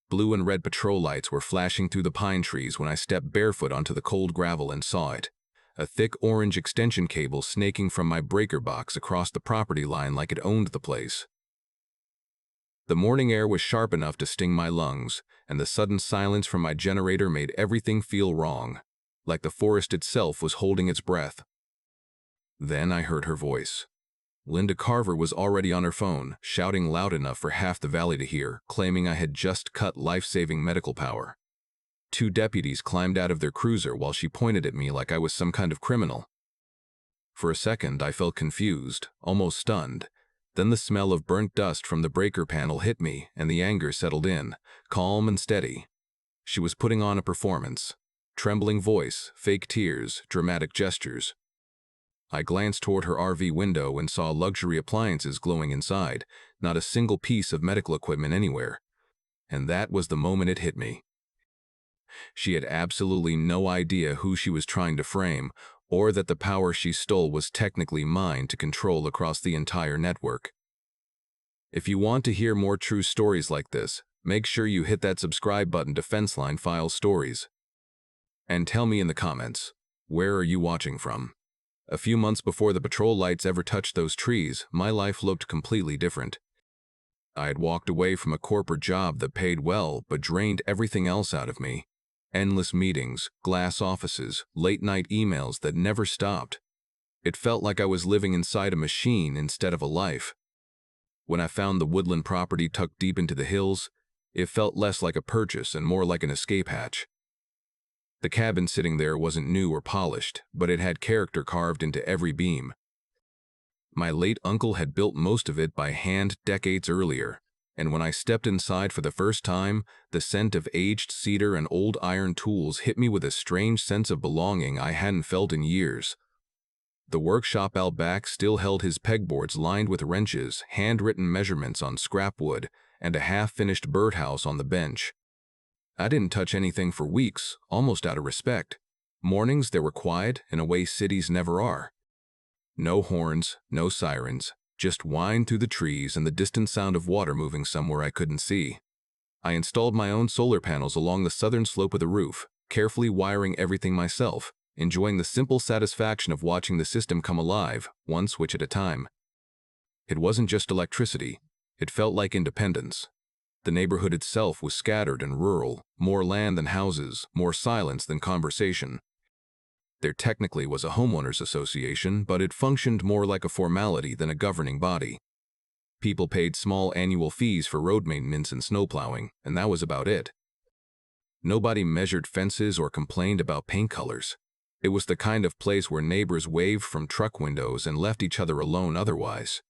Blue and red patrol lights were flashing through the pine trees when I stepped barefoot onto the cold gravel and saw it. A thick orange extension cable snaking from my breaker box across the property line like it owned the place. The morning air was sharp enough to sting my lungs, and the sudden silence from my generator made everything feel wrong, like the forest itself was holding its breath. Then I heard her voice. Linda Carver was already on her phone, shouting loud enough for half the valley to hear, claiming I had just cut life-saving medical power. 2 deputies climbed out of their cruiser while she pointed at me like I was some kind of criminal. For a second, I felt confused, almost stunned. Then the smell of burnt dust from the breaker panel hit me, and the anger settled in, calm and steady. She was putting on a performance. Trembling voice, fake tears, dramatic gestures. I glanced toward her RV window and saw luxury appliances glowing inside, not a single piece of medical equipment anywhere. And that was the moment it hit me. She had absolutely no idea who she was trying to frame, or that the power she stole was technically mine to control across the entire network. If you want to hear more true stories like this, make sure you hit that subscribe button to Fenceline Files Stories. And tell me in the comments, where are you watching from? A few months before the patrol lights ever touched those trees, my life looked completely different. I had walked away from a corporate job that paid well but drained everything else out of me. Endless meetings, glass offices, late-night emails that never stopped. It felt like I was living inside a machine instead of a life. When I found the woodland property tucked deep into the hills, it felt less like a purchase and more like an escape hatch. The cabin sitting there wasn't new or polished, but it had character carved into every beam. My late uncle had built most of it by hand decades earlier, and when I stepped inside for the first time, the scent of aged cedar and old iron tools hit me with a strange sense of belonging I hadn't felt in years. The workshop out back still held his pegboards lined with wrenches, handwritten measurements on scrap wood, and a half-finished birdhouse on the bench. I didn't touch anything for weeks, almost out of respect. Mornings they were quiet in a way cities never are. No horns, no sirens, just whine through the trees and the distant sound of water moving somewhere I couldn't see. I installed my own solar panels along the southern slope of the roof, carefully wiring everything myself, enjoying the simple satisfaction of watching the system come alive, one switch at a time. It wasn't just electricity, it felt like independence. The neighborhood itself was scattered and rural, more land than houses, more silence than conversation. There technically was a homeowners association, but it functioned more like a formality than a governing body. People paid small annual fees for road maintenance and snowplowing, and that was about it. Nobody measured fences or complained about paint colors. It was the kind of place where neighbors waved from truck windows and left each other alone otherwise.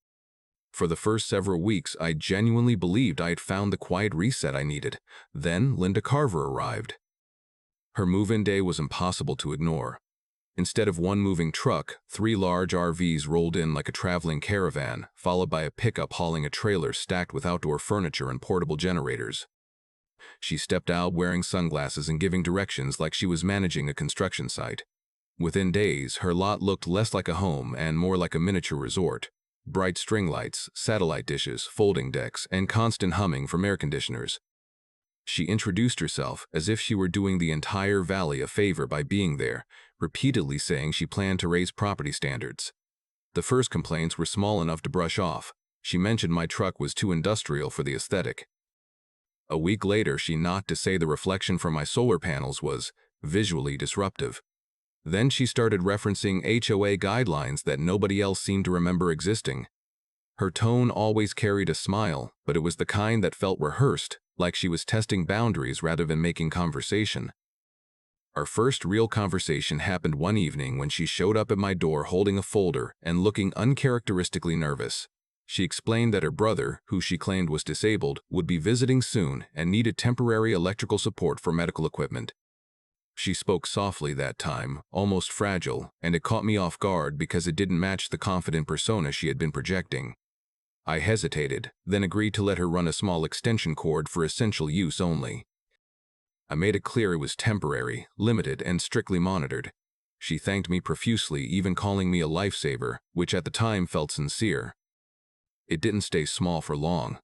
For the first several weeks, I genuinely believed I had found the quiet reset I needed. Then Linda Carver arrived. Her move-in day was impossible to ignore. Instead of one moving truck, 3 large RVs rolled in like a traveling caravan, followed by a pickup hauling a trailer stacked with outdoor furniture and portable generators. She stepped out wearing sunglasses and giving directions like she was managing a construction site. Within days, her lot looked less like a home and more like a miniature resort. Bright string lights, satellite dishes, folding decks, and constant humming from air conditioners. She introduced herself as if she were doing the entire valley a favor by being there, repeatedly saying she planned to raise property standards. The first complaints were small enough to brush off. She mentioned my truck was too industrial for the aesthetic. A week later, she knocked to say the reflection from my solar panels was visually disruptive. Then she started referencing HOA guidelines that nobody else seemed to remember existing. Her tone always carried a smile, but it was the kind that felt rehearsed, like she was testing boundaries rather than making conversation. Our first real conversation happened one evening when she showed up at my door holding a folder and looking uncharacteristically nervous. She explained that her brother, who she claimed was disabled, would be visiting soon and needed temporary electrical support for medical equipment. She spoke softly that time, almost fragile, and it caught me off guard because it didn't match the confident persona she had been projecting. I hesitated, then agreed to let her run a small extension cord for essential use only. I made it clear it was temporary, limited, and strictly monitored. She thanked me profusely, even calling me a lifesaver, which at the time felt sincere. It didn't stay small for long.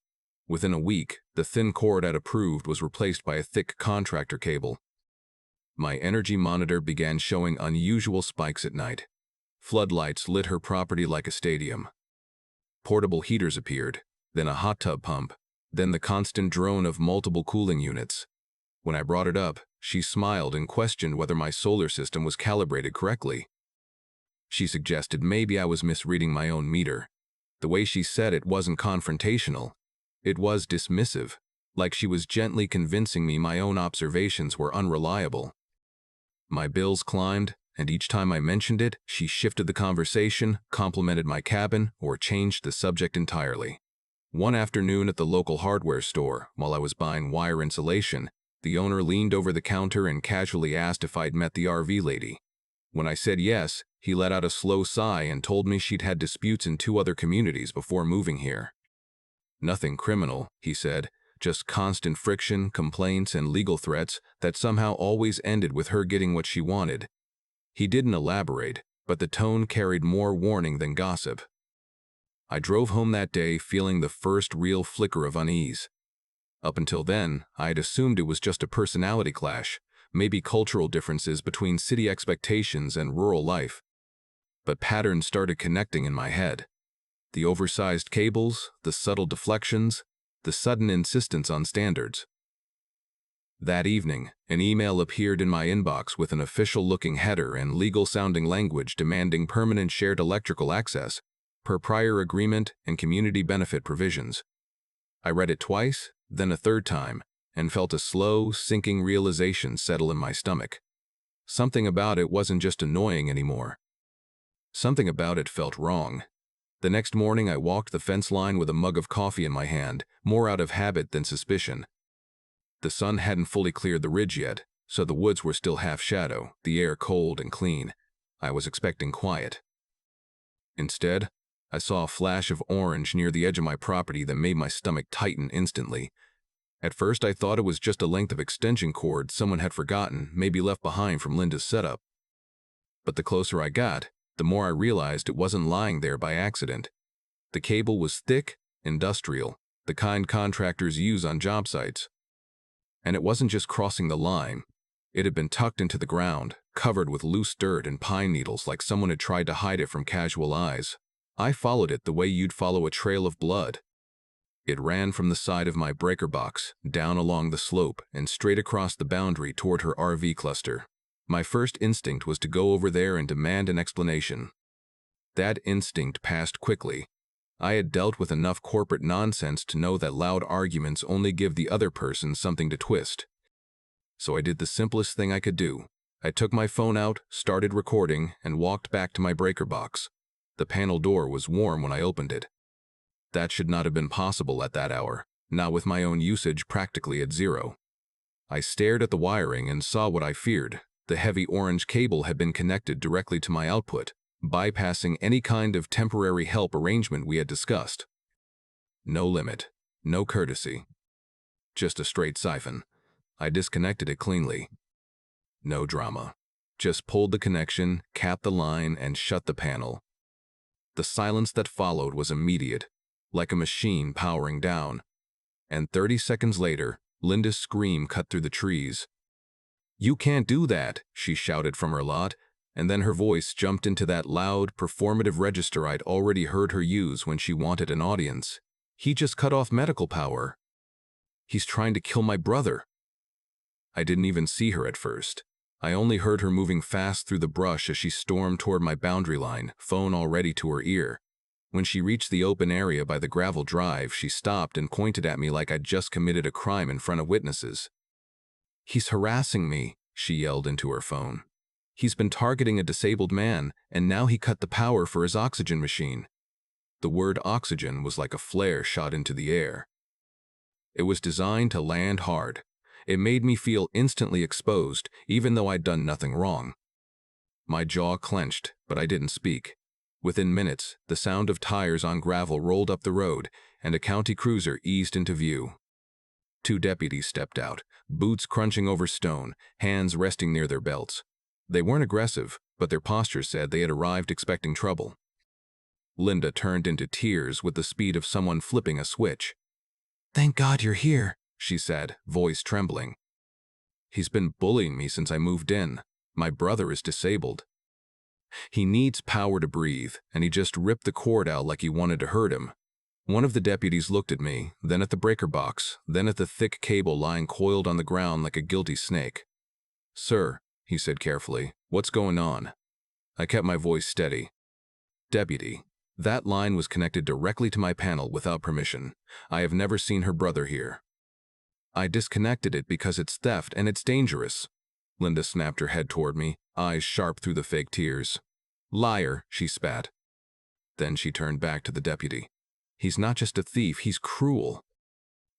Within a week, the thin cord I'd approved was replaced by a thick contractor cable. My energy monitor began showing unusual spikes at night. Floodlights lit her property like a stadium. Portable heaters appeared, then a hot tub pump, then the constant drone of multiple cooling units. When I brought it up, she smiled and questioned whether my solar system was calibrated correctly. She suggested maybe I was misreading my own meter. The way she said it wasn't confrontational. It was dismissive, like she was gently convincing me my own observations were unreliable. My bills climbed, and each time I mentioned it, she shifted the conversation, complimented my cabin, or changed the subject entirely. One afternoon at the local hardware store, while I was buying wire insulation, the owner leaned over the counter and casually asked if I'd met the RV lady. When I said yes, he let out a slow sigh and told me she'd had disputes in 2 other communities before moving here. Nothing criminal, he said, just constant friction, complaints, and legal threats that somehow always ended with her getting what she wanted. He didn't elaborate, but the tone carried more warning than gossip. I drove home that day feeling the first real flicker of unease. Up until then, I had assumed it was just a personality clash, maybe cultural differences between city expectations and rural life. But patterns started connecting in my head. The oversized cables, the subtle deflections, the sudden insistence on standards. That evening, an email appeared in my inbox with an official-looking header and legal-sounding language demanding permanent shared electrical access, per prior agreement and community benefit provisions. I read it twice, then a third time, and felt a slow, sinking realization settle in my stomach. Something about it wasn't just annoying anymore. Something about it felt wrong. The next morning I walked the fence line with a mug of coffee in my hand, more out of habit than suspicion. The sun hadn't fully cleared the ridge yet, so the woods were still half shadow, the air cold and clean. I was expecting quiet. Instead, I saw a flash of orange near the edge of my property that made my stomach tighten instantly. At first I thought it was just a length of extension cord someone had forgotten, maybe left behind from Linda's setup. But the closer I got, the more I realized it wasn't lying there by accident. The cable was thick, industrial, the kind contractors use on job sites. And it wasn't just crossing the line. It had been tucked into the ground, covered with loose dirt and pine needles like someone had tried to hide it from casual eyes. I followed it the way you'd follow a trail of blood. It ran from the side of my breaker box, down along the slope, and straight across the boundary toward her RV cluster. My first instinct was to go over there and demand an explanation. That instinct passed quickly. I had dealt with enough corporate nonsense to know that loud arguments only give the other person something to twist. So I did the simplest thing I could do. I took my phone out, started recording, and walked back to my breaker box. The panel door was warm when I opened it. That should not have been possible at that hour, not with my own usage practically at zero. I stared at the wiring and saw what I feared. The heavy orange cable had been connected directly to my output, bypassing any kind of temporary help arrangement we had discussed. No limit, no courtesy. Just a straight siphon. I disconnected it cleanly. No drama. Just pulled the connection, capped the line, and shut the panel. The silence that followed was immediate, like a machine powering down. And 30 seconds later, Linda's scream cut through the trees. "You can't do that," she shouted from her lot, and then her voice jumped into that loud, performative register I'd already heard her use when she wanted an audience. "He just cut off medical power. He's trying to kill my brother." I didn't even see her at first. I only heard her moving fast through the brush as she stormed toward my boundary line, phone already to her ear. When she reached the open area by the gravel drive, she stopped and pointed at me like I'd just committed a crime in front of witnesses. "He's harassing me," she yelled into her phone. "He's been targeting a disabled man, and now he cut the power for his oxygen machine." The word oxygen was like a flare shot into the air. It was designed to land hard. It made me feel instantly exposed, even though I'd done nothing wrong. My jaw clenched, but I didn't speak. Within minutes, the sound of tires on gravel rolled up the road, and a county cruiser eased into view. 2 deputies stepped out, boots crunching over stone, hands resting near their belts. They weren't aggressive, but their posture said they had arrived expecting trouble. Linda turned into tears with the speed of someone flipping a switch. "Thank God you're here," she said, voice trembling. "He's been bullying me since I moved in. My brother is disabled. He needs power to breathe, and he just ripped the cord out like he wanted to hurt him." One of the deputies looked at me, then at the breaker box, then at the thick cable lying coiled on the ground like a guilty snake. "Sir," he said carefully, "what's going on?" I kept my voice steady. "Deputy, that line was connected directly to my panel without permission. I have never seen her brother here. I disconnected it because it's theft and it's dangerous." Linda snapped her head toward me, eyes sharp through the fake tears. "Liar," she spat. Then she turned back to the deputy. "He's not just a thief, he's cruel.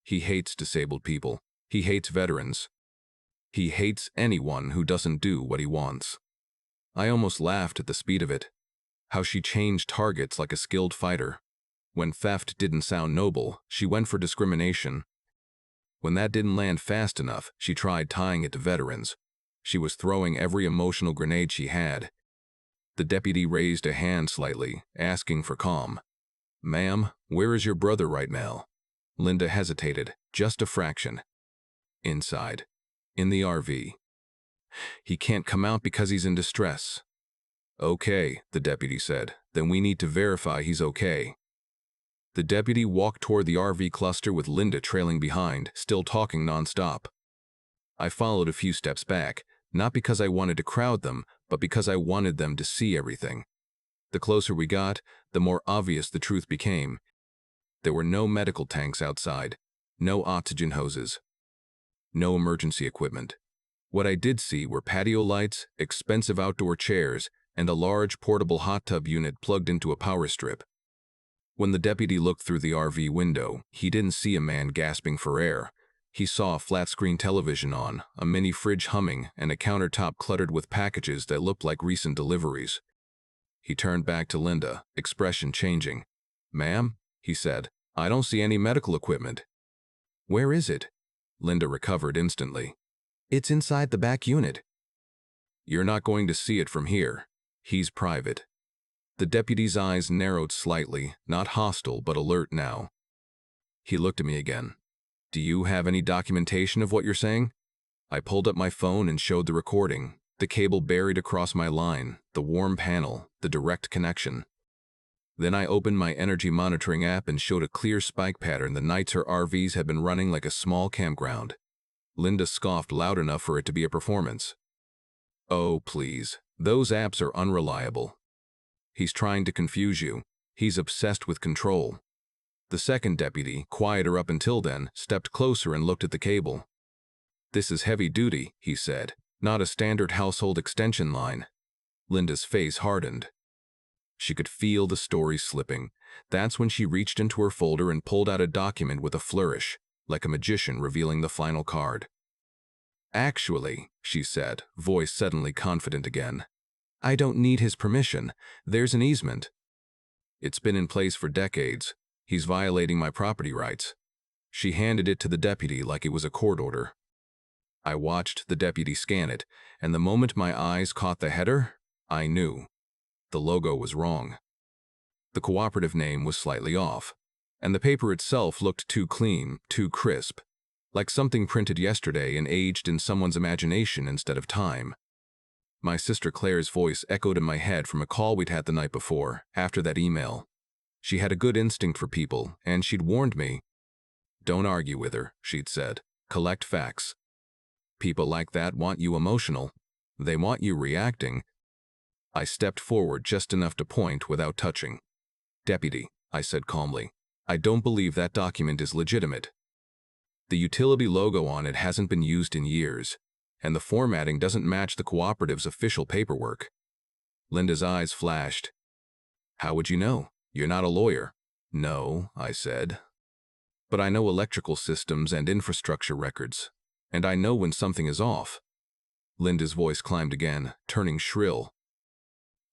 He hates disabled people. He hates veterans. He hates anyone who doesn't do what he wants." I almost laughed at the speed of it. How she changed targets like a skilled fighter. When theft didn't sound noble, she went for discrimination. When that didn't land fast enough, she tried tying it to veterans. She was throwing every emotional grenade she had. The deputy raised a hand slightly, asking for calm. "Ma'am, where is your brother right now?" Linda hesitated, just a fraction. "Inside. In the RV. He can't come out because he's in distress." "Okay," the deputy said. "Then we need to verify he's okay." The deputy walked toward the RV cluster with Linda trailing behind, still talking nonstop. I followed a few steps back, not because I wanted to crowd them, but because I wanted them to see everything. The closer we got, the more obvious the truth became. There were no medical tanks outside, no oxygen hoses, no emergency equipment. What I did see were patio lights, expensive outdoor chairs, and a large portable hot tub unit plugged into a power strip. When the deputy looked through the RV window, he didn't see a man gasping for air. He saw a flat-screen television on, a mini fridge humming, and a countertop cluttered with packages that looked like recent deliveries. He turned back to Linda, expression changing. "Ma'am," he said, "I don't see any medical equipment." "Where is it?" Linda recovered instantly. "It's inside the back unit." "You're not going to see it from here. He's private." The deputy's eyes narrowed slightly, not hostile but alert now. He looked at me again. "Do you have any documentation of what you're saying?" I pulled up my phone and showed the recording, the cable buried across my line, the warm panel, the direct connection. Then I opened my energy monitoring app and showed a clear spike pattern the nights her RVs had been running like a small campground. Linda scoffed loud enough for it to be a performance. "Oh, please. Those apps are unreliable. He's trying to confuse you. He's obsessed with control." The second deputy, quieter up until then, stepped closer and looked at the cable. "This is heavy duty," he said, "not a standard household extension line." Linda's face hardened. She could feel the story slipping. That's when she reached into her folder and pulled out a document with a flourish, like a magician revealing the final card. "Actually," she said, voice suddenly confident again, "I don't need his permission. There's an easement. It's been in place for decades. He's violating my property rights." She handed it to the deputy like it was a court order. I watched the deputy scan it, and the moment my eyes caught the header, I knew. The logo was wrong. The cooperative name was slightly off, and the paper itself looked too clean, too crisp, like something printed yesterday and aged in someone's imagination instead of time. My sister Claire's voice echoed in my head from a call we'd had the night before, after that email. She had a good instinct for people, and she'd warned me. "Don't argue with her," she'd said. "Collect facts. People like that want you emotional. They want you reacting." I stepped forward just enough to point without touching. "Deputy," I said calmly, "I don't believe that document is legitimate. The utility logo on it hasn't been used in years, and the formatting doesn't match the cooperative's official paperwork." Linda's eyes flashed. "How would you know? You're not a lawyer." "No," I said. "But I know electrical systems and infrastructure records, and I know when something is off." Linda's voice climbed again, turning shrill.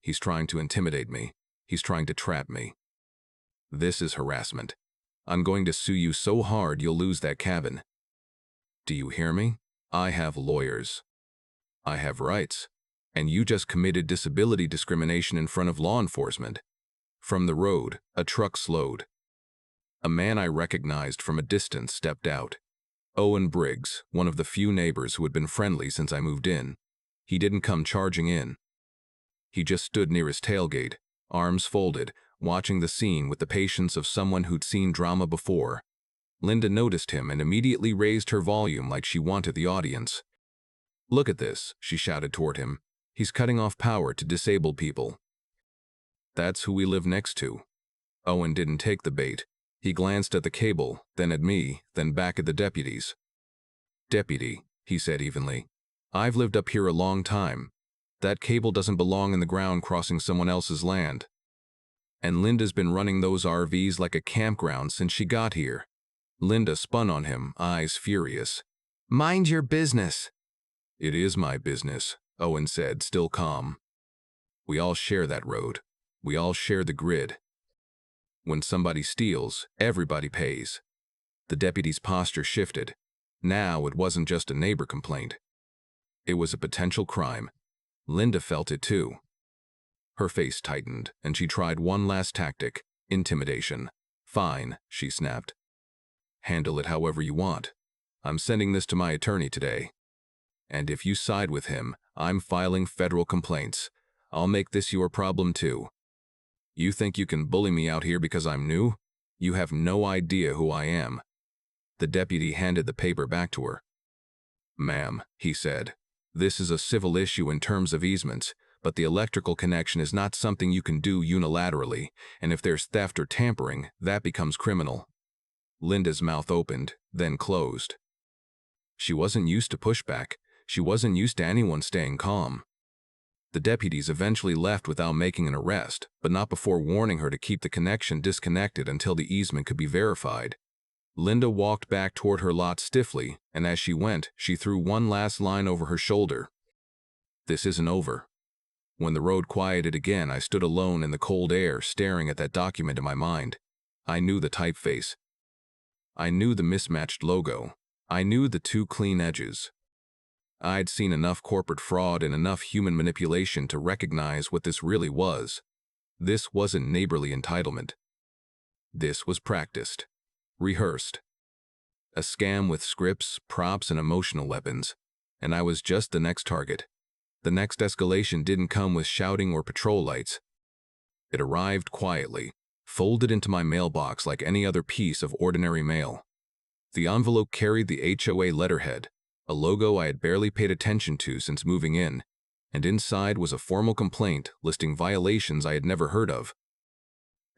"He's trying to intimidate me. He's trying to trap me. This is harassment. I'm going to sue you so hard you'll lose that cabin. Do you hear me? I have lawyers. I have rights. And you just committed disability discrimination in front of law enforcement." From the road, a truck slowed. A man I recognized from a distance stepped out. Owen Briggs, one of the few neighbors who had been friendly since I moved in. He didn't come charging in. He just stood near his tailgate, arms folded, watching the scene with the patience of someone who'd seen drama before. Linda noticed him and immediately raised her volume like she wanted the audience. "Look at this," she shouted toward him. "He's cutting off power to disabled people." "That's who we live next to." Owen didn't take the bait. He glanced at the cable, then at me, then back at the deputies. "Deputy," he said evenly, "I've lived up here a long time. That cable doesn't belong in the ground crossing someone else's land. And Linda's been running those RVs like a campground since she got here." Linda spun on him, eyes furious. "Mind your business." "It is my business," Owen said, still calm. "We all share that road. We all share the grid. When somebody steals, everybody pays." The deputy's posture shifted. Now it wasn't just a neighbor complaint. It was a potential crime. Linda felt it too. Her face tightened, and she tried one last tactic: intimidation. "Fine," she snapped. "Handle it however you want. I'm sending this to my attorney today. And if you side with him, I'm filing federal complaints. I'll make this your problem too. You think you can bully me out here because I'm new? You have no idea who I am." The deputy handed the paper back to her. "Ma'am," he said, "this is a civil issue in terms of easements, but the electrical connection is not something you can do unilaterally, and if there's theft or tampering, that becomes criminal." Linda's mouth opened, then closed. She wasn't used to pushback. She wasn't used to anyone staying calm. The deputies eventually left without making an arrest, but not before warning her to keep the connection disconnected until the easement could be verified. Linda walked back toward her lot stiffly, and as she went, she threw one last line over her shoulder. "This isn't over." When the road quieted again, I stood alone in the cold air, staring at that document in my mind. I knew the typeface. I knew the mismatched logo. I knew the two clean edges. I'd seen enough corporate fraud and enough human manipulation to recognize what this really was. This wasn't neighborly entitlement. This was practiced, rehearsed. A scam with scripts, props, and emotional weapons. And I was just the next target. The next escalation didn't come with shouting or patrol lights. It arrived quietly, folded into my mailbox like any other piece of ordinary mail. The envelope carried the HOA letterhead, a logo I had barely paid attention to since moving in, and inside was a formal complaint listing violations I had never heard of.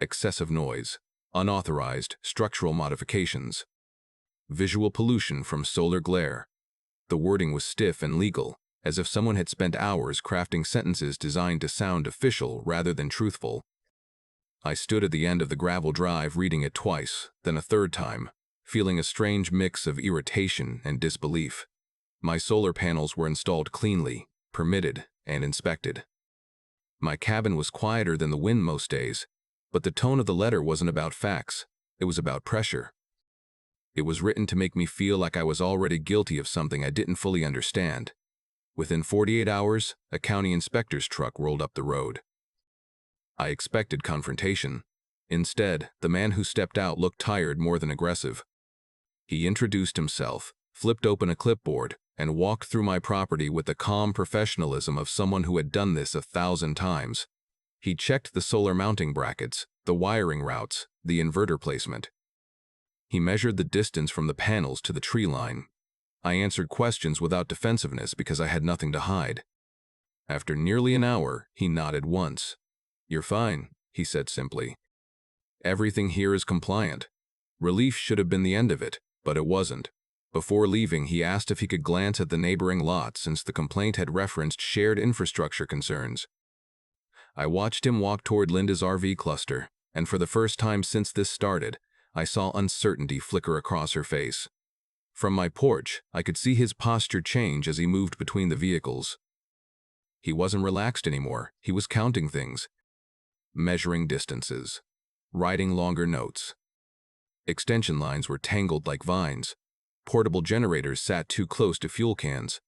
Excessive noise, unauthorized structural modifications, visual pollution from solar glare. The wording was stiff and legal, as if someone had spent hours crafting sentences designed to sound official rather than truthful. I stood at the end of the gravel drive reading it twice, then a third time, feeling a strange mix of irritation and disbelief. My solar panels were installed cleanly, permitted, and inspected. My cabin was quieter than the wind most days, but the tone of the letter wasn't about facts. It was about pressure. It was written to make me feel like I was already guilty of something I didn't fully understand. Within 48 hours, a county inspector's truck rolled up the road. I expected confrontation. Instead, the man who stepped out looked tired more than aggressive. He introduced himself, flipped open a clipboard, and walked through my property with the calm professionalism of someone who had done this 1,000 times. He checked the solar mounting brackets, the wiring routes, the inverter placement. He measured the distance from the panels to the tree line. I answered questions without defensiveness because I had nothing to hide. After nearly an hour, he nodded once. "You're fine," he said simply. "Everything here is compliant." Relief should have been the end of it, but it wasn't. Before leaving, he asked if he could glance at the neighboring lot since the complaint had referenced shared infrastructure concerns. I watched him walk toward Linda's RV cluster, and for the first time since this started, I saw uncertainty flicker across her face. From my porch, I could see his posture change as he moved between the vehicles. He wasn't relaxed anymore. He was counting things. Measuring distances. Writing longer notes. Extension lines were tangled like vines. Portable generators sat too close to fuel cans.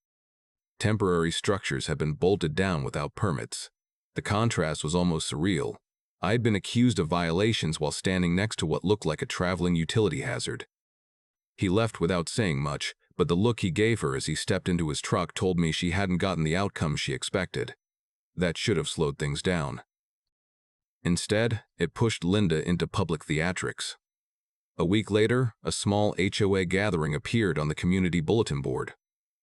Temporary structures had been bolted down without permits. The contrast was almost surreal. I had been accused of violations while standing next to what looked like a traveling utility hazard. He left without saying much, but the look he gave her as he stepped into his truck told me she hadn't gotten the outcome she expected. That should have slowed things down. Instead, it pushed Linda into public theatrics. A week later, a small HOA gathering appeared on the community bulletin board.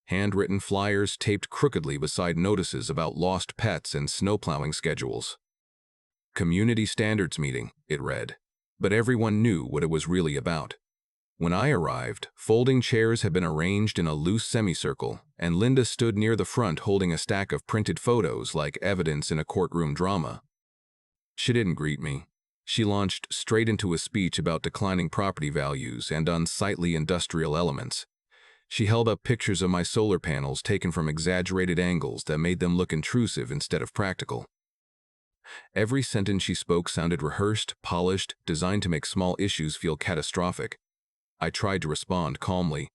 Handwritten flyers taped crookedly beside notices about lost pets and snowplowing schedules. Community standards meeting, it read, but everyone knew what it was really about. When I arrived, folding chairs had been arranged in a loose semicircle, and Linda stood near the front holding a stack of printed photos like evidence in a courtroom drama. She didn't greet me. She launched straight into a speech about declining property values and unsightly industrial elements. She held up pictures of my solar panels taken from exaggerated angles that made them look intrusive instead of practical. Every sentence she spoke sounded rehearsed, polished, designed to make small issues feel catastrophic. I tried to respond calmly.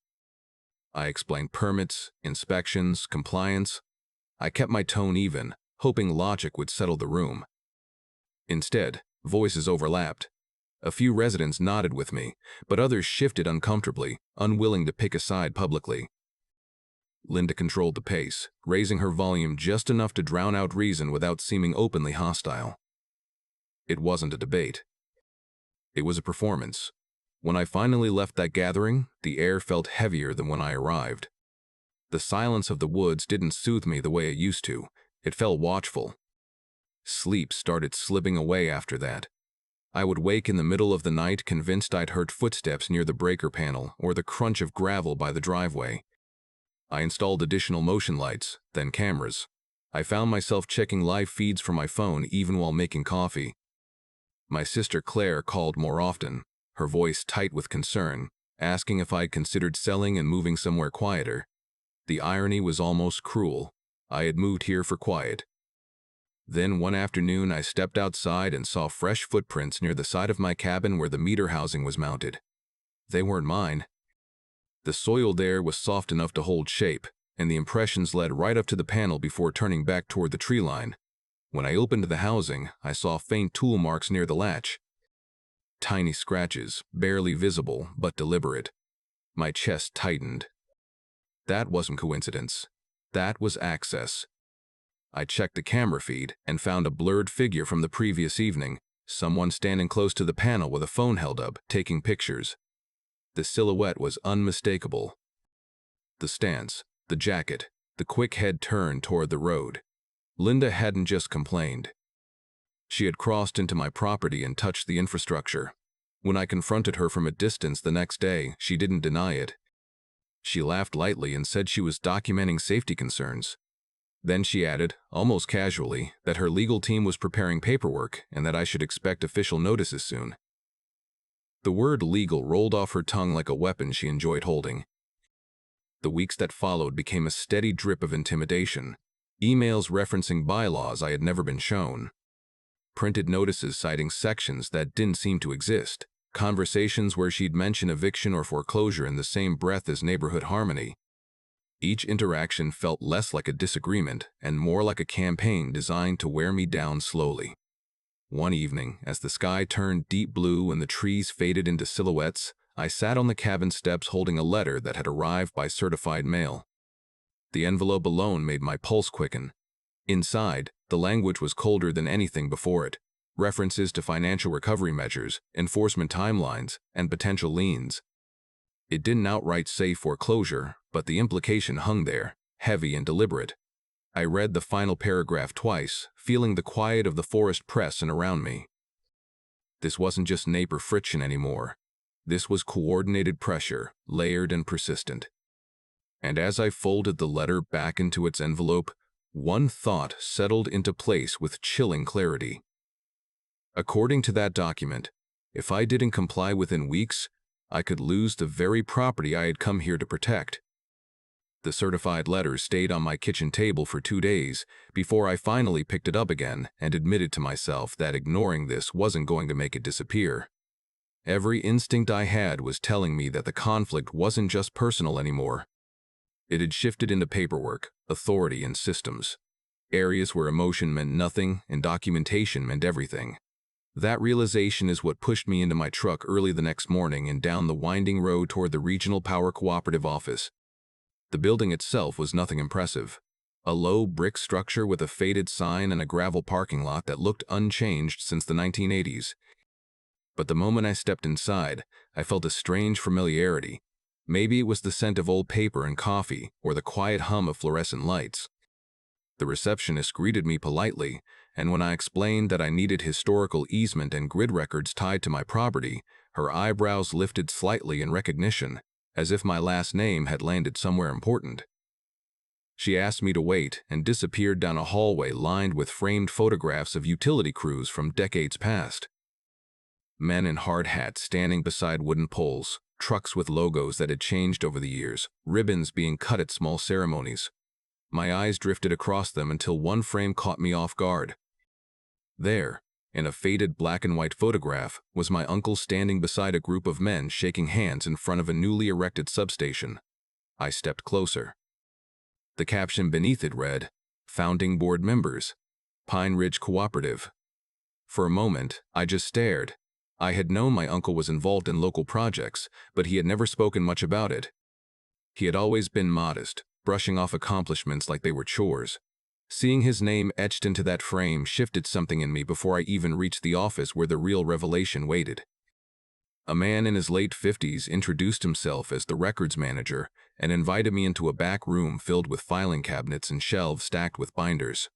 I explained permits, inspections, compliance. I kept my tone even, hoping logic would settle the room. Instead, voices overlapped. A few residents nodded with me, but others shifted uncomfortably, unwilling to pick a side publicly. Linda controlled the pace, raising her volume just enough to drown out reason without seeming openly hostile. It wasn't a debate. It was a performance. When I finally left that gathering, the air felt heavier than when I arrived. The silence of the woods didn't soothe me the way it used to. It felt watchful. Sleep started slipping away after that. I would wake in the middle of the night convinced I'd heard footsteps near the breaker panel or the crunch of gravel by the driveway. I installed additional motion lights, then cameras. I found myself checking live feeds from my phone even while making coffee. My sister Claire called more often, her voice tight with concern, asking if I'd considered selling and moving somewhere quieter. The irony was almost cruel. I had moved here for quiet. Then one afternoon I stepped outside and saw fresh footprints near the side of my cabin where the meter housing was mounted. They weren't mine. The soil there was soft enough to hold shape, and the impressions led right up to the panel before turning back toward the tree line. When I opened the housing, I saw faint tool marks near the latch. Tiny scratches, barely visible but deliberate. My chest tightened. That wasn't coincidence. That was access. I checked the camera feed and found a blurred figure from the previous evening, someone standing close to the panel with a phone held up, taking pictures. The silhouette was unmistakable. The stance, the jacket, the quick head turn toward the road. Linda hadn't just complained. She had crossed into my property and touched the infrastructure. When I confronted her from a distance the next day, she didn't deny it. She laughed lightly and said she was documenting safety concerns. Then she added, almost casually, that her legal team was preparing paperwork and that I should expect official notices soon. The word legal rolled off her tongue like a weapon she enjoyed holding. The weeks that followed became a steady drip of intimidation, emails referencing bylaws I had never been shown, printed notices citing sections that didn't seem to exist, conversations where she'd mention eviction or foreclosure in the same breath as neighborhood harmony. Each interaction felt less like a disagreement and more like a campaign designed to wear me down slowly. One evening, as the sky turned deep blue and the trees faded into silhouettes, I sat on the cabin steps holding a letter that had arrived by certified mail. The envelope alone made my pulse quicken. Inside, the language was colder than anything before it. References to financial recovery measures, enforcement timelines, and potential liens. It didn't outright say foreclosure, but the implication hung there, heavy and deliberate. I read the final paragraph twice, feeling the quiet of the forest press and around me. This wasn't just neighbor friction anymore. This was coordinated pressure, layered and persistent. And as I folded the letter back into its envelope, one thought settled into place with chilling clarity. According to that document, if I didn't comply within weeks, I could lose the very property I had come here to protect. The certified letter stayed on my kitchen table for 2 days before I finally picked it up again and admitted to myself that ignoring this wasn't going to make it disappear. Every instinct I had was telling me that the conflict wasn't just personal anymore. It had shifted into paperwork, authority, and systems. Areas where emotion meant nothing and documentation meant everything. That realization is what pushed me into my truck early the next morning and down the winding road toward the Regional Power Cooperative office. The building itself was nothing impressive. A low brick structure with a faded sign and a gravel parking lot that looked unchanged since the 1980s. But the moment I stepped inside, I felt a strange familiarity. Maybe it was the scent of old paper and coffee, or the quiet hum of fluorescent lights. The receptionist greeted me politely, and when I explained that I needed historical easement and grid records tied to my property, her eyebrows lifted slightly in recognition, as if my last name had landed somewhere important. She asked me to wait and disappeared down a hallway lined with framed photographs of utility crews from decades past. Men in hard hats standing beside wooden poles, trucks with logos that had changed over the years, ribbons being cut at small ceremonies. My eyes drifted across them until one frame caught me off guard. There, in a faded black and white photograph, was my uncle standing beside a group of men shaking hands in front of a newly erected substation. I stepped closer. The caption beneath it read, "Founding Board Members, Pine Ridge Cooperative." For a moment, I just stared. I had known my uncle was involved in local projects, but he had never spoken much about it. He had always been modest, brushing off accomplishments like they were chores. Seeing his name etched into that frame shifted something in me before I even reached the office where the real revelation waited. A man in his late 50s introduced himself as the records manager and invited me into a back room filled with filing cabinets and shelves stacked with binders.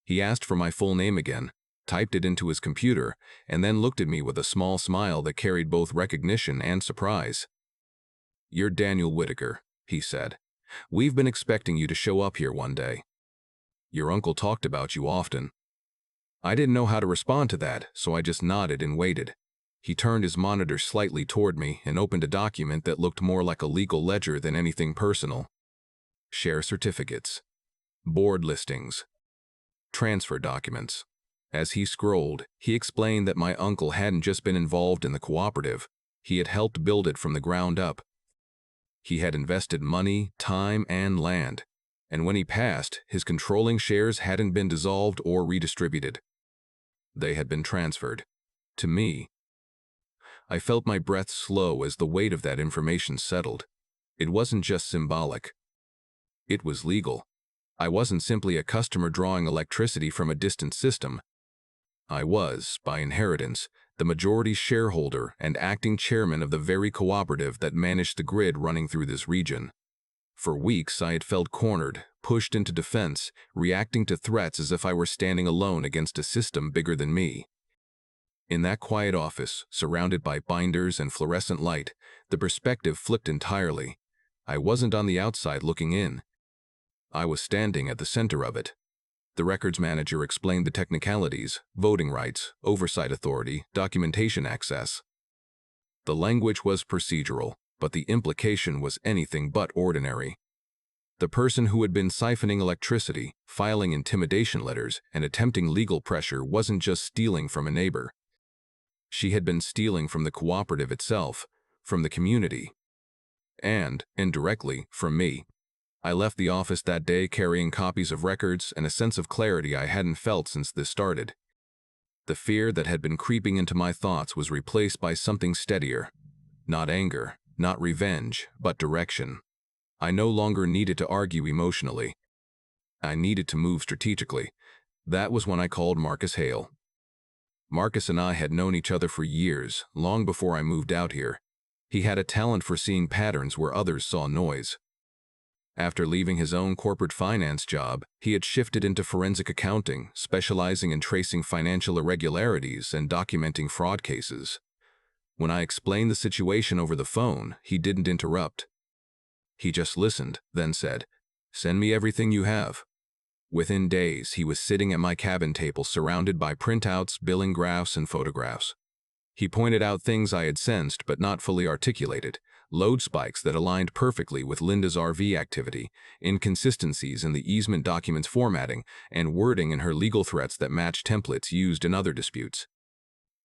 He asked for my full name again, typed it into his computer, and then looked at me with a small smile that carried both recognition and surprise. "You're Daniel Whitaker," he said. "We've been expecting you to show up here one day. Your uncle talked about you often." I didn't know how to respond to that, so I just nodded and waited. He turned his monitor slightly toward me and opened a document that looked more like a legal ledger than anything personal. Share certificates, board listings, transfer documents. As he scrolled, he explained that my uncle hadn't just been involved in the cooperative, he had helped build it from the ground up. He had invested money, time, and land, and when he passed, his controlling shares hadn't been dissolved or redistributed. They had been transferred to me. I felt my breath slow as the weight of that information settled. It wasn't just symbolic. It was legal. I wasn't simply a customer drawing electricity from a distant system. I was, by inheritance, the majority shareholder and acting chairman of the very cooperative that managed the grid running through this region. For weeks I had felt cornered, pushed into defense, reacting to threats as if I were standing alone against a system bigger than me. In that quiet office, surrounded by binders and fluorescent light, the perspective flipped entirely. I wasn't on the outside looking in. I was standing at the center of it. The records manager explained the technicalities, voting rights, oversight authority, documentation access. The language was procedural, but the implication was anything but ordinary. The person who had been siphoning electricity, filing intimidation letters, and attempting legal pressure wasn't just stealing from a neighbor. She had been stealing from the cooperative itself, from the community, and, indirectly, from me. I left the office that day carrying copies of records and a sense of clarity I hadn't felt since this started. The fear that had been creeping into my thoughts was replaced by something steadier. Not anger, not revenge, but direction. I no longer needed to argue emotionally. I needed to move strategically. That was when I called Marcus Hale. Marcus and I had known each other for years, long before I moved out here. He had a talent for seeing patterns where others saw noise. After leaving his own corporate finance job, he had shifted into forensic accounting, specializing in tracing financial irregularities and documenting fraud cases. When I explained the situation over the phone, he didn't interrupt. He just listened, then said, "Send me everything you have." Within days, he was sitting at my cabin table surrounded by printouts, billing graphs, and photographs. He pointed out things I had sensed but not fully articulated, load spikes that aligned perfectly with Linda's RV activity, inconsistencies in the easement documents formatting, and wording in her legal threats that matched templates used in other disputes.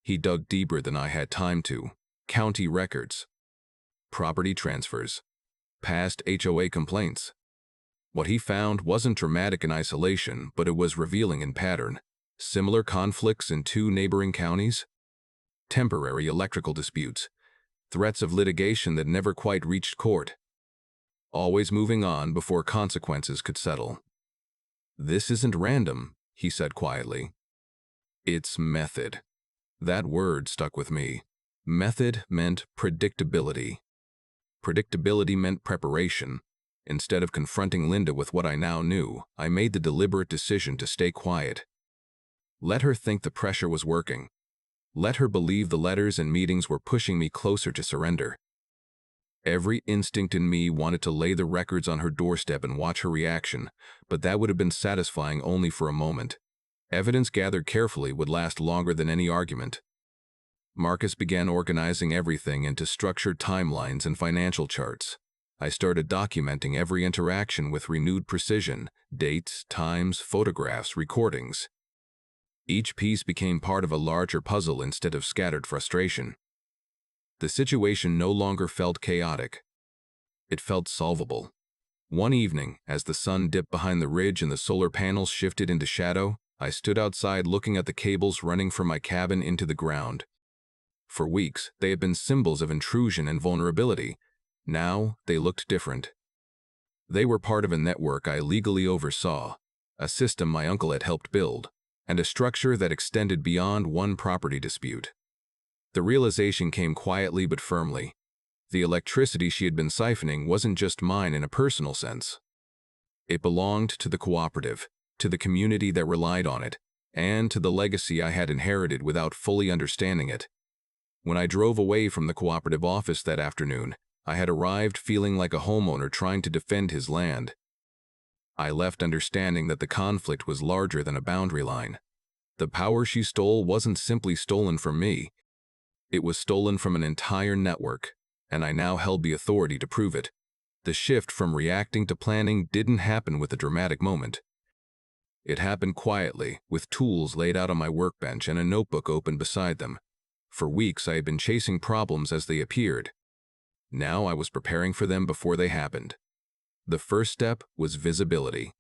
He dug deeper than I had time to. County records, property transfers, past HOA complaints. What he found wasn't dramatic in isolation, but it was revealing in pattern. Similar conflicts in two neighboring counties, temporary electrical disputes, threats of litigation that never quite reached court. Always moving on before consequences could settle. "This isn't random," he said quietly. "It's method." That word stuck with me. Method meant predictability. Predictability meant preparation. Instead of confronting Linda with what I now knew, I made the deliberate decision to stay quiet. Let her think the pressure was working. Let her believe the letters and meetings were pushing me closer to surrender. Every instinct in me wanted to lay the records on her doorstep and watch her reaction, but that would have been satisfying only for a moment. Evidence gathered carefully would last longer than any argument. Marcus began organizing everything into structured timelines and financial charts. I started documenting every interaction with renewed precision: dates, times, photographs, recordings. Each piece became part of a larger puzzle instead of scattered frustration. The situation no longer felt chaotic. It felt solvable. One evening, as the sun dipped behind the ridge and the solar panels shifted into shadow, I stood outside looking at the cables running from my cabin into the ground. For weeks, they had been symbols of intrusion and vulnerability. Now, they looked different. They were part of a network I legally oversaw, a system my uncle had helped build, and a structure that extended beyond one property dispute. The realization came quietly but firmly. The electricity she had been siphoning wasn't just mine in a personal sense. It belonged to the cooperative, to the community that relied on it, and to the legacy I had inherited without fully understanding it. When I drove away from the cooperative office that afternoon, I had arrived feeling like a homeowner trying to defend his land. I left understanding that the conflict was larger than a boundary line. The power she stole wasn't simply stolen from me. It was stolen from an entire network, and I now held the authority to prove it. The shift from reacting to planning didn't happen with a dramatic moment. It happened quietly, with tools laid out on my workbench and a notebook open beside them. For weeks I had been chasing problems as they appeared. Now I was preparing for them before they happened. The first step was visibility.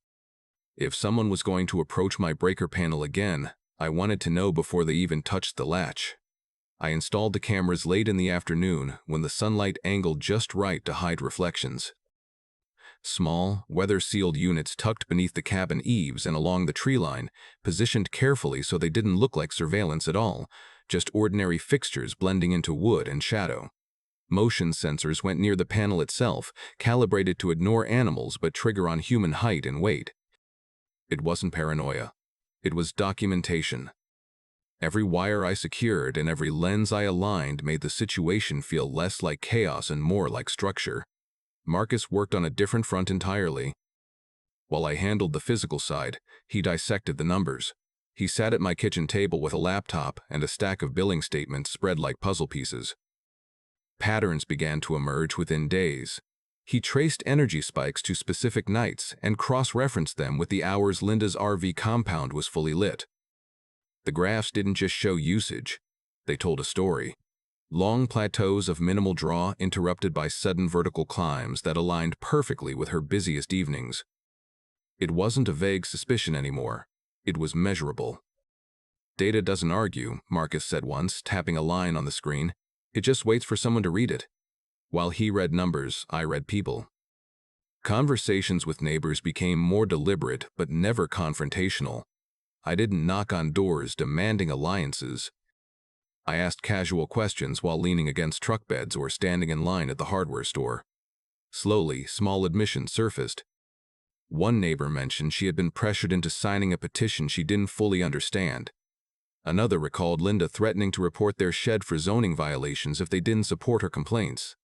If someone was going to approach my breaker panel again, I wanted to know before they even touched the latch. I installed the cameras late in the afternoon when the sunlight angled just right to hide reflections. Small, weather-sealed units tucked beneath the cabin eaves and along the tree line, positioned carefully so they didn't look like surveillance at all, just ordinary fixtures blending into wood and shadow. Motion sensors went near the panel itself, calibrated to ignore animals but trigger on human height and weight. It wasn't paranoia. It was documentation. Every wire I secured and every lens I aligned made the situation feel less like chaos and more like structure. Marcus worked on a different front entirely. While I handled the physical side, he dissected the numbers. He sat at my kitchen table with a laptop and a stack of billing statements spread like puzzle pieces. Patterns began to emerge within days. He traced energy spikes to specific nights and cross-referenced them with the hours Linda's RV compound was fully lit. The graphs didn't just show usage, they told a story. Long plateaus of minimal draw interrupted by sudden vertical climbs that aligned perfectly with her busiest evenings. It wasn't a vague suspicion anymore. It was measurable. "Data doesn't argue," Marcus said once, tapping a line on the screen. "It just waits for someone to read it." While he read numbers, I read people. Conversations with neighbors became more deliberate but never confrontational. I didn't knock on doors demanding alliances. I asked casual questions while leaning against truck beds or standing in line at the hardware store. Slowly, small admissions surfaced. One neighbor mentioned she had been pressured into signing a petition she didn't fully understand. Another recalled Linda threatening to report their shed for zoning violations if they didn't support her complaints.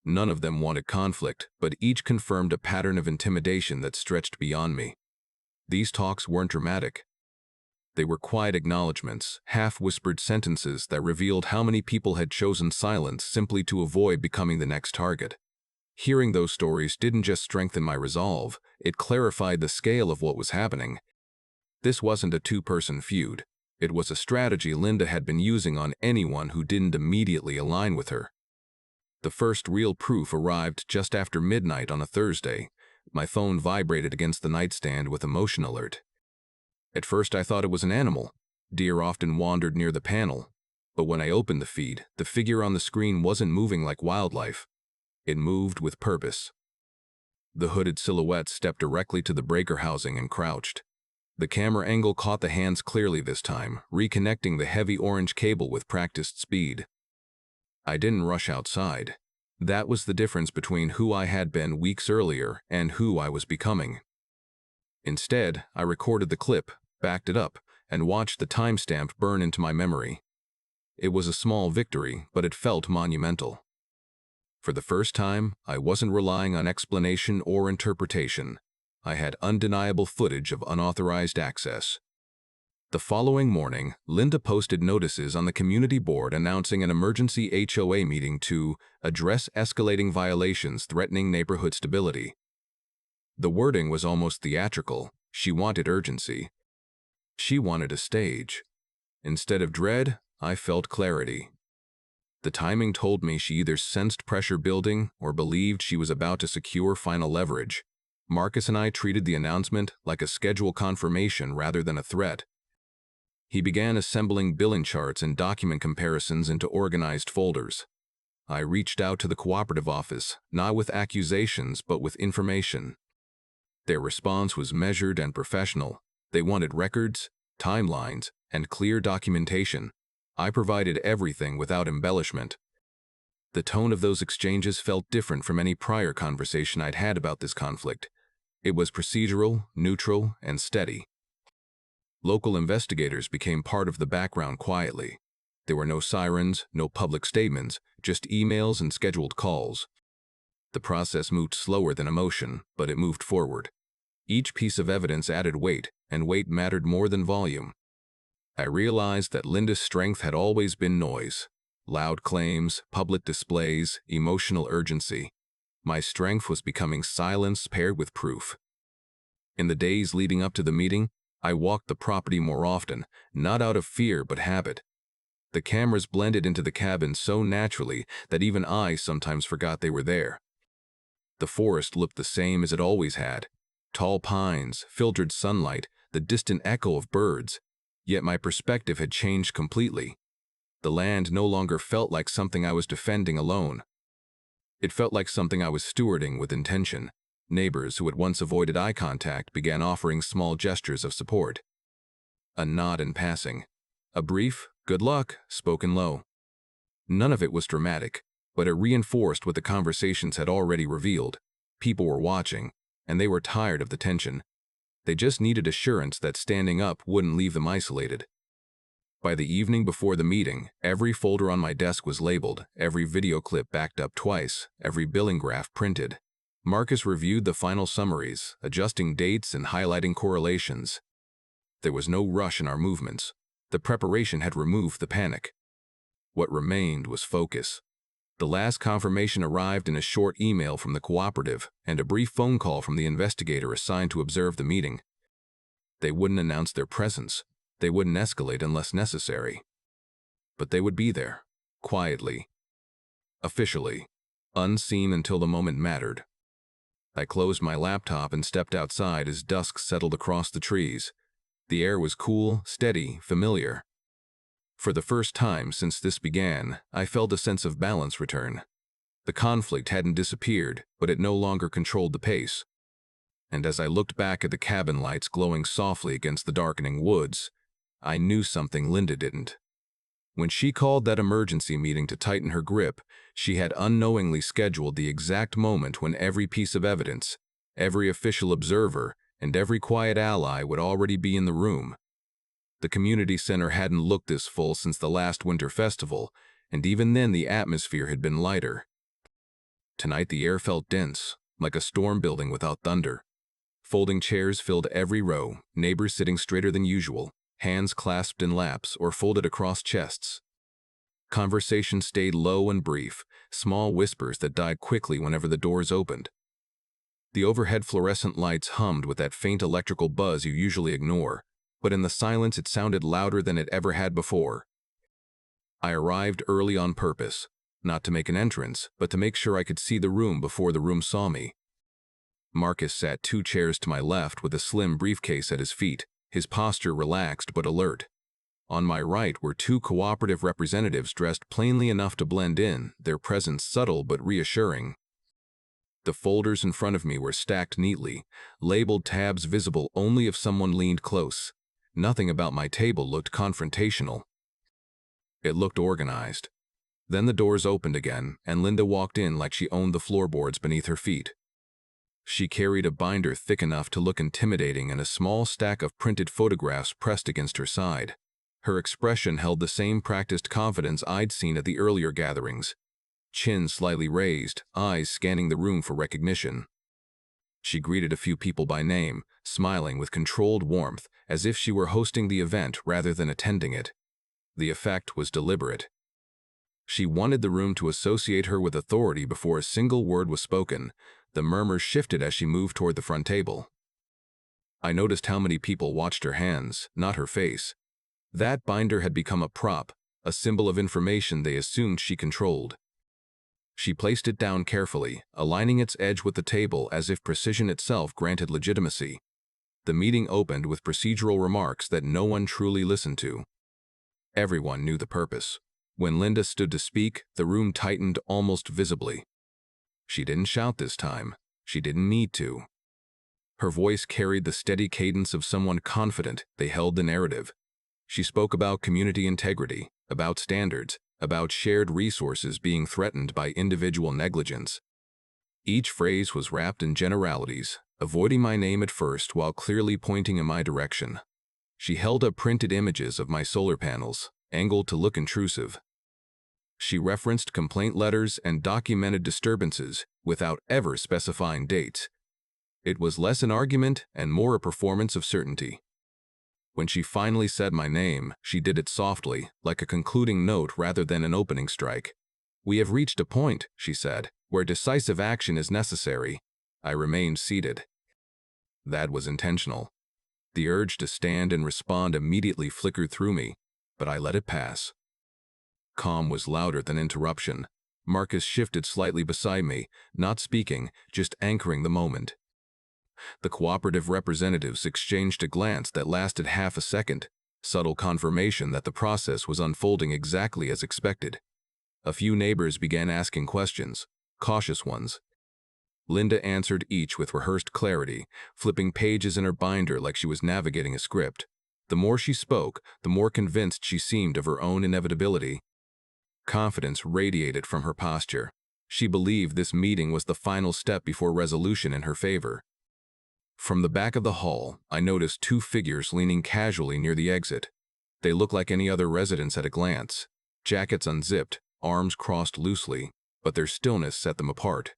None of them wanted conflict, but each confirmed a pattern of intimidation that stretched beyond me. These talks weren't dramatic. They were quiet acknowledgments, half-whispered sentences that revealed how many people had chosen silence simply to avoid becoming the next target. Hearing those stories didn't just strengthen my resolve, it clarified the scale of what was happening. This wasn't a two-person feud. It was a strategy Linda had been using on anyone who didn't immediately align with her. The first real proof arrived just after midnight on a Thursday. My phone vibrated against the nightstand with a motion alert. At first I thought it was an animal. Deer often wandered near the panel. But when I opened the feed, the figure on the screen wasn't moving like wildlife. It moved with purpose. The hooded silhouette stepped directly to the breaker housing and crouched. The camera angle caught the hands clearly this time, reconnecting the heavy orange cable with practiced speed. I didn't rush outside. That was the difference between who I had been weeks earlier and who I was becoming. Instead, I recorded the clip, backed it up, and watched the timestamp burn into my memory. It was a small victory, but it felt monumental. For the first time, I wasn't relying on explanation or interpretation. I had undeniable footage of unauthorized access. The following morning, Linda posted notices on the community board announcing an emergency HOA meeting to address escalating violations threatening neighborhood stability. The wording was almost theatrical. She wanted urgency. She wanted a stage. Instead of dread, I felt clarity. The timing told me she either sensed pressure building or believed she was about to secure final leverage. Marcus and I treated the announcement like a schedule confirmation rather than a threat. He began assembling billing charts and document comparisons into organized folders. I reached out to the cooperative office, not with accusations but with information. Their response was measured and professional. They wanted records, timelines, and clear documentation. I provided everything without embellishment. The tone of those exchanges felt different from any prior conversation I'd had about this conflict. It was procedural, neutral, and steady. Local investigators became part of the background quietly. There were no sirens, no public statements, just emails and scheduled calls. The process moved slower than emotion, but it moved forward. Each piece of evidence added weight, and weight mattered more than volume. I realized that Linda's strength had always been noise. Loud claims, public displays, emotional urgency. My strength was becoming silence paired with proof. In the days leading up to the meeting, I walked the property more often, not out of fear but habit. The cameras blended into the cabin so naturally that even I sometimes forgot they were there. The forest looked the same as it always had. Tall pines, filtered sunlight, the distant echo of birds. Yet my perspective had changed completely. The land no longer felt like something I was defending alone. It felt like something I was stewarding with intention. Neighbors who had once avoided eye contact began offering small gestures of support. A nod in passing. A brief, "good luck," spoken low. None of it was dramatic, but it reinforced what the conversations had already revealed. People were watching, and they were tired of the tension. They just needed assurance that standing up wouldn't leave them isolated. By the evening before the meeting, every folder on my desk was labeled, every video clip backed up twice, every billing graph printed. Marcus reviewed the final summaries, adjusting dates and highlighting correlations. There was no rush in our movements. The preparation had removed the panic. What remained was focus. The last confirmation arrived in a short email from the cooperative and a brief phone call from the investigator assigned to observe the meeting. They wouldn't announce their presence. They wouldn't escalate unless necessary. But they would be there, quietly, officially, unseen until the moment mattered. I closed my laptop and stepped outside as dusk settled across the trees. The air was cool, steady, familiar. For the first time since this began, I felt a sense of balance return. The conflict hadn't disappeared, but it no longer controlled the pace. And as I looked back at the cabin lights glowing softly against the darkening woods, I knew something Linda didn't. When she called that emergency meeting to tighten her grip, she had unknowingly scheduled the exact moment when every piece of evidence, every official observer, and every quiet ally would already be in the room. The community center hadn't looked this full since the last winter festival, and even then the atmosphere had been lighter. Tonight the air felt dense, like a storm building without thunder. Folding chairs filled every row, neighbors sitting straighter than usual, hands clasped in laps or folded across chests. Conversation stayed low and brief, small whispers that died quickly whenever the doors opened. The overhead fluorescent lights hummed with that faint electrical buzz you usually ignore, but in the silence it sounded louder than it ever had before. I arrived early on purpose, not to make an entrance, but to make sure I could see the room before the room saw me. Marcus sat 2 chairs to my left with a slim briefcase at his feet, his posture relaxed but alert. On my right were two cooperative representatives dressed plainly enough to blend in, their presence subtle but reassuring. The folders in front of me were stacked neatly, labeled tabs visible only if someone leaned close. Nothing about my table looked confrontational. It looked organized. Then the doors opened again, and Linda walked in like she owned the floorboards beneath her feet. She carried a binder thick enough to look intimidating and a small stack of printed photographs pressed against her side. Her expression held the same practiced confidence I'd seen at the earlier gatherings. Chin slightly raised, eyes scanning the room for recognition. She greeted a few people by name, smiling with controlled warmth, as if she were hosting the event rather than attending it. The effect was deliberate. She wanted the room to associate her with authority before a single word was spoken. The murmurs shifted as she moved toward the front table. I noticed how many people watched her hands, not her face. That binder had become a prop, a symbol of information they assumed she controlled. She placed it down carefully, aligning its edge with the table as if precision itself granted legitimacy. The meeting opened with procedural remarks that no one truly listened to. Everyone knew the purpose. When Linda stood to speak, the room tightened almost visibly. She didn't shout this time. She didn't need to. Her voice carried the steady cadence of someone confident they held the narrative. She spoke about community integrity, about standards, about shared resources being threatened by individual negligence. Each phrase was wrapped in generalities, avoiding my name at first while clearly pointing in my direction. She held up printed images of my solar panels, angled to look intrusive. She referenced complaint letters and documented disturbances without ever specifying dates. It was less an argument and more a performance of certainty. When she finally said my name, she did it softly, like a concluding note rather than an opening strike. "We have reached a point," she said, "where decisive action is necessary." I remained seated. That was intentional. The urge to stand and respond immediately flickered through me, but I let it pass. Calm was louder than interruption. Marcus shifted slightly beside me, not speaking, just anchoring the moment. The cooperative representatives exchanged a glance that lasted half a second, subtle confirmation that the process was unfolding exactly as expected. A few neighbors began asking questions, cautious ones. Linda answered each with rehearsed clarity, flipping pages in her binder like she was navigating a script. The more she spoke, the more convinced she seemed of her own inevitability. Confidence radiated from her posture. She believed this meeting was the final step before resolution in her favor. From the back of the hall, I noticed two figures leaning casually near the exit. They looked like any other residents at a glance. Jackets unzipped, arms crossed loosely, but their stillness set them apart.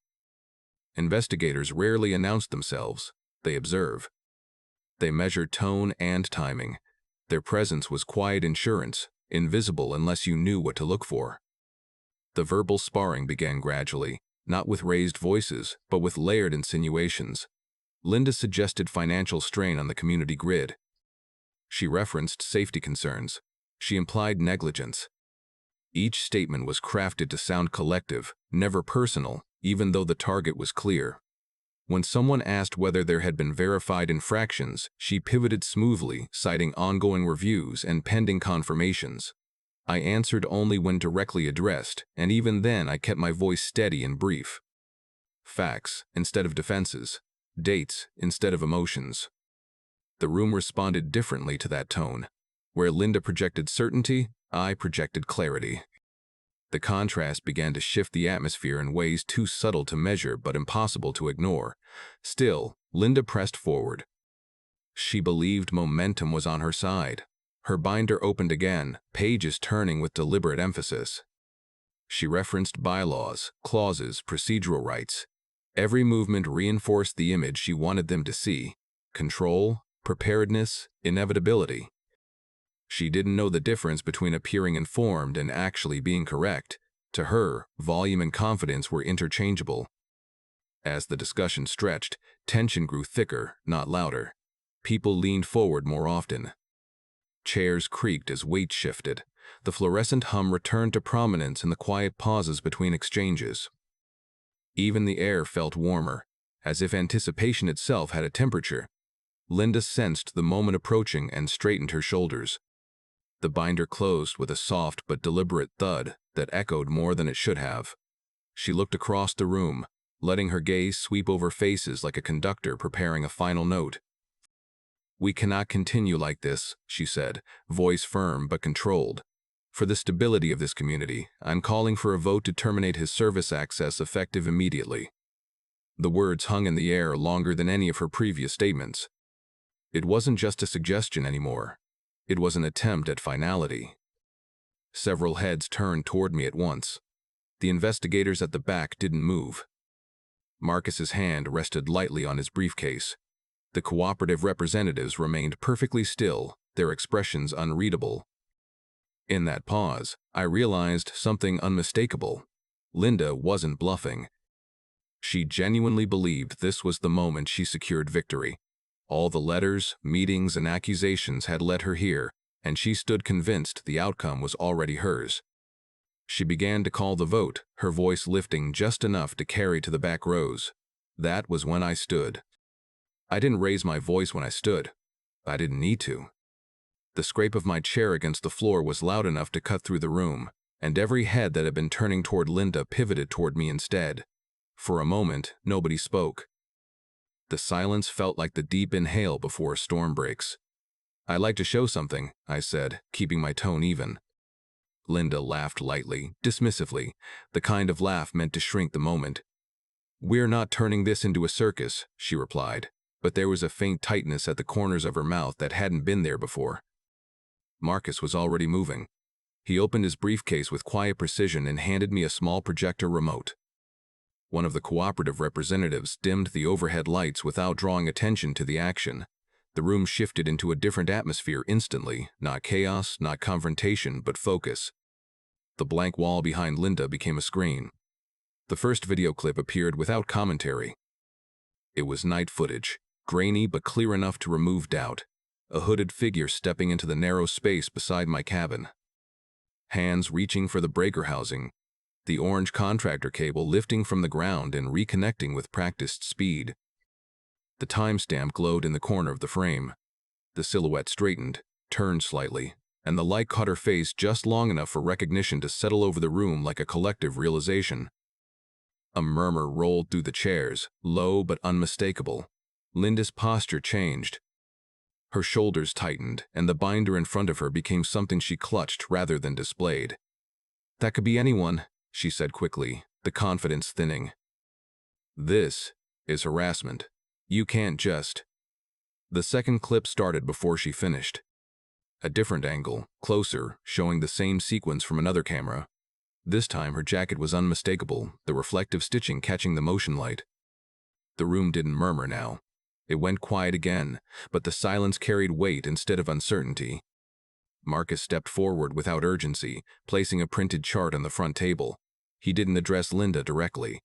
Investigators rarely announced themselves. They observe. They measured tone and timing. Their presence was quiet insurance, invisible unless you knew what to look for. The verbal sparring began gradually, not with raised voices, but with layered insinuations. Linda suggested financial strain on the community grid. She referenced safety concerns. She implied negligence. Each statement was crafted to sound collective, never personal, even though the target was clear. When someone asked whether there had been verified infractions, she pivoted smoothly, citing ongoing reviews and pending confirmations. I answered only when directly addressed, and even then I kept my voice steady and brief. Facts instead of defenses. Dates instead of emotions. The room responded differently to that tone. Where Linda projected certainty, I projected clarity. The contrast began to shift the atmosphere in ways too subtle to measure but impossible to ignore. Still, Linda pressed forward. She believed momentum was on her side. Her binder opened again, pages turning with deliberate emphasis. She referenced bylaws, clauses, procedural rights. Every movement reinforced the image she wanted them to see: control, preparedness, inevitability. She didn't know the difference between appearing informed and actually being correct. To her, volume and confidence were interchangeable. As the discussion stretched, tension grew thicker, not louder. People leaned forward more often. Chairs creaked as weight shifted. The fluorescent hum returned to prominence in the quiet pauses between exchanges. Even the air felt warmer, as if anticipation itself had a temperature. Linda sensed the moment approaching and straightened her shoulders. The binder closed with a soft but deliberate thud that echoed more than it should have. She looked across the room, letting her gaze sweep over faces like a conductor preparing a final note. "We cannot continue like this," she said, voice firm but controlled. "For the stability of this community, I'm calling for a vote to terminate his service access effective immediately." The words hung in the air longer than any of her previous statements. It wasn't just a suggestion anymore. It was an attempt at finality. Several heads turned toward me at once. The investigators at the back didn't move. Marcus's hand rested lightly on his briefcase. The cooperative representatives remained perfectly still, their expressions unreadable. In that pause, I realized something unmistakable. Linda wasn't bluffing. She genuinely believed this was the moment she secured victory. All the letters, meetings, and accusations had led her here, and she stood convinced the outcome was already hers. She began to call the vote, her voice lifting just enough to carry to the back rows. That was when I stood. I didn't raise my voice when I stood. I didn't need to. The scrape of my chair against the floor was loud enough to cut through the room, and every head that had been turning toward Linda pivoted toward me instead. For a moment, nobody spoke. The silence felt like the deep inhale before a storm breaks. "I'd like to show something," I said, keeping my tone even. Linda laughed lightly, dismissively, the kind of laugh meant to shrink the moment. "We're not turning this into a circus," she replied, but there was a faint tightness at the corners of her mouth that hadn't been there before. Marcus was already moving. He opened his briefcase with quiet precision and handed me a small projector remote. One of the cooperative representatives dimmed the overhead lights without drawing attention to the action. The room shifted into a different atmosphere instantly, not chaos, not confrontation, but focus. The blank wall behind Linda became a screen. The first video clip appeared without commentary. It was night footage, grainy but clear enough to remove doubt. A hooded figure stepping into the narrow space beside my cabin. Hands reaching for the breaker housing. The orange contractor cable lifting from the ground and reconnecting with practiced speed. The timestamp glowed in the corner of the frame. The silhouette straightened, turned slightly, and the light caught her face just long enough for recognition to settle over the room like a collective realization. A murmur rolled through the chairs, low but unmistakable. Linda's posture changed. Her shoulders tightened, and the binder in front of her became something she clutched rather than displayed. "That could be anyone," she said quickly, the confidence thinning. "This is harassment. You can't just—" The second clip started before she finished. A different angle, closer, showing the same sequence from another camera. This time her jacket was unmistakable, the reflective stitching catching the motion light. The room didn't murmur now. It went quiet again, but the silence carried weight instead of uncertainty. Marcus stepped forward without urgency, placing a printed chart on the front table. He didn't address Linda directly.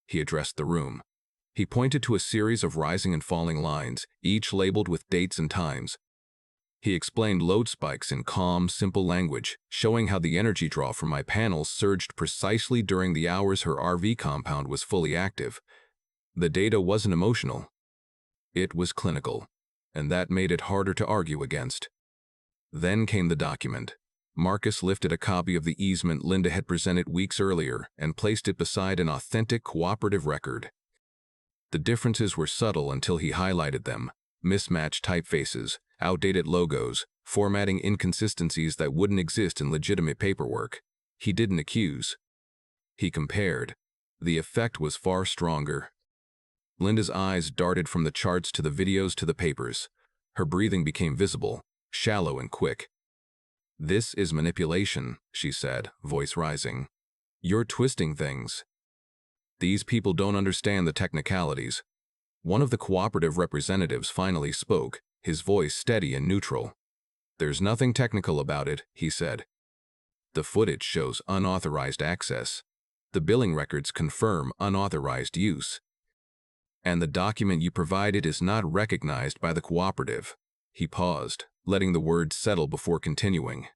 He addressed the room. He pointed to a series of rising and falling lines, each labeled with dates and times. He explained load spikes in calm, simple language, showing how the energy draw from my panels surged precisely during the hours her RV compound was fully active. The data wasn't emotional. It was clinical, and that made it harder to argue against. Then came the document. Marcus lifted a copy of the easement Linda had presented weeks earlier and placed it beside an authentic cooperative record. The differences were subtle until he highlighted them: mismatched typefaces, outdated logos, formatting inconsistencies that wouldn't exist in legitimate paperwork. He didn't accuse. He compared. The effect was far stronger. Linda's eyes darted from the charts to the videos to the papers. Her breathing became visible, shallow and quick. "This is manipulation," she said, voice rising. "You're twisting things. These people don't understand the technicalities." One of the cooperative representatives finally spoke, his voice steady and neutral. "There's nothing technical about it," he said. "The footage shows unauthorized access. The billing records confirm unauthorized use. And the document you provided is not recognized by the cooperative." He paused, letting the words settle before continuing.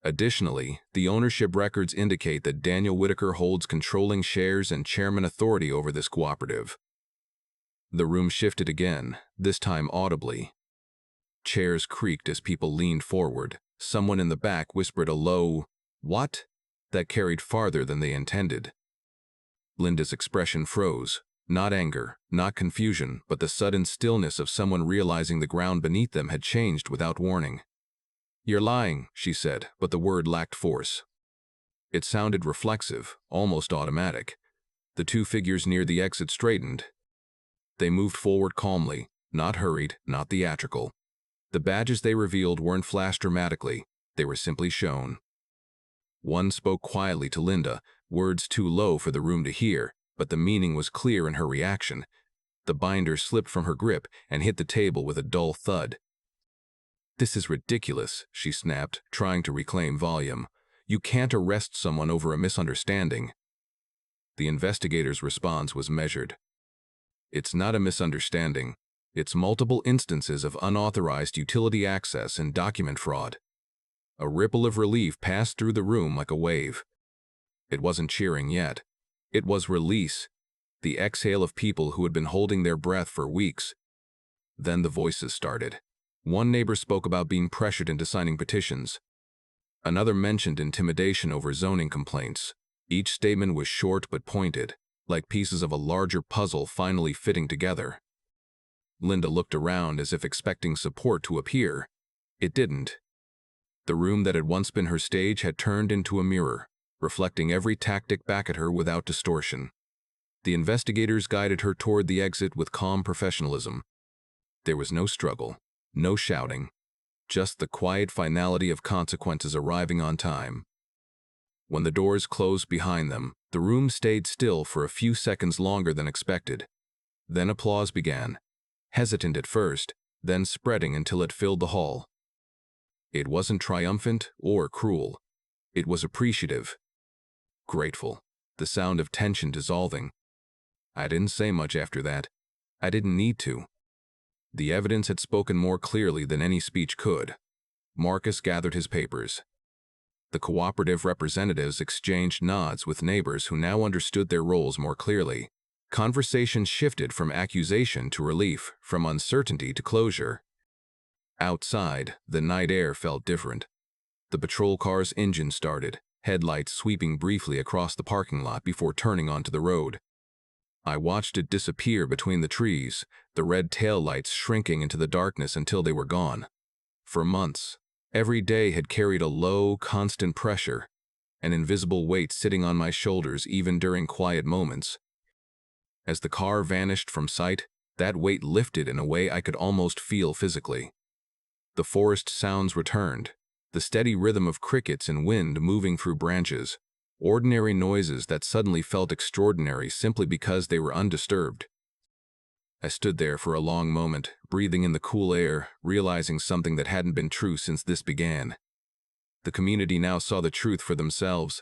"Additionally, the ownership records indicate that Daniel Whitaker holds controlling shares and chairman authority over this cooperative." The room shifted again, this time audibly. Chairs creaked as people leaned forward. Someone in the back whispered a low, "What?" that carried farther than they intended. Linda's expression froze. Not anger, not confusion, but the sudden stillness of someone realizing the ground beneath them had changed without warning. "You're lying," she said, but the word lacked force. It sounded reflexive, almost automatic. The two figures near the exit straightened. They moved forward calmly, not hurried, not theatrical. The badges they revealed weren't flashed dramatically, they were simply shown. One spoke quietly to Linda, words too low for the room to hear, but the meaning was clear in her reaction. The binder slipped from her grip and hit the table with a dull thud. "This is ridiculous," she snapped, trying to reclaim volume. "You can't arrest someone over a misunderstanding." The investigator's response was measured. "It's not a misunderstanding. It's multiple instances of unauthorized utility access and document fraud." A ripple of relief passed through the room like a wave. It wasn't cheering yet. It was release, the exhale of people who had been holding their breath for weeks. Then the voices started. One neighbor spoke about being pressured into signing petitions. Another mentioned intimidation over zoning complaints. Each statement was short but pointed, like pieces of a larger puzzle finally fitting together. Linda looked around as if expecting support to appear. It didn't. The room that had once been her stage had turned into a mirror, reflecting every tactic back at her without distortion. The investigators guided her toward the exit with calm professionalism. There was no struggle, no shouting, just the quiet finality of consequences arriving on time. When the doors closed behind them, the room stayed still for a few seconds longer than expected. Then applause began, hesitant at first, then spreading until it filled the hall. It wasn't triumphant or cruel. It was appreciative, grateful, the sound of tension dissolving. I didn't say much after that. I didn't need to. The evidence had spoken more clearly than any speech could. Marcus gathered his papers. The cooperative representatives exchanged nods with neighbors who now understood their roles more clearly. Conversation shifted from accusation to relief, from uncertainty to closure. Outside, the night air felt different. The patrol car's engine started, headlights sweeping briefly across the parking lot before turning onto the road. I watched it disappear between the trees, the red taillights shrinking into the darkness until they were gone. For months, every day had carried a low, constant pressure, an invisible weight sitting on my shoulders even during quiet moments. As the car vanished from sight, that weight lifted in a way I could almost feel physically. The forest sounds returned, the steady rhythm of crickets and wind moving through branches, ordinary noises that suddenly felt extraordinary simply because they were undisturbed. I stood there for a long moment, breathing in the cool air, realizing something that hadn't been true since this began. The community now saw the truth for themselves.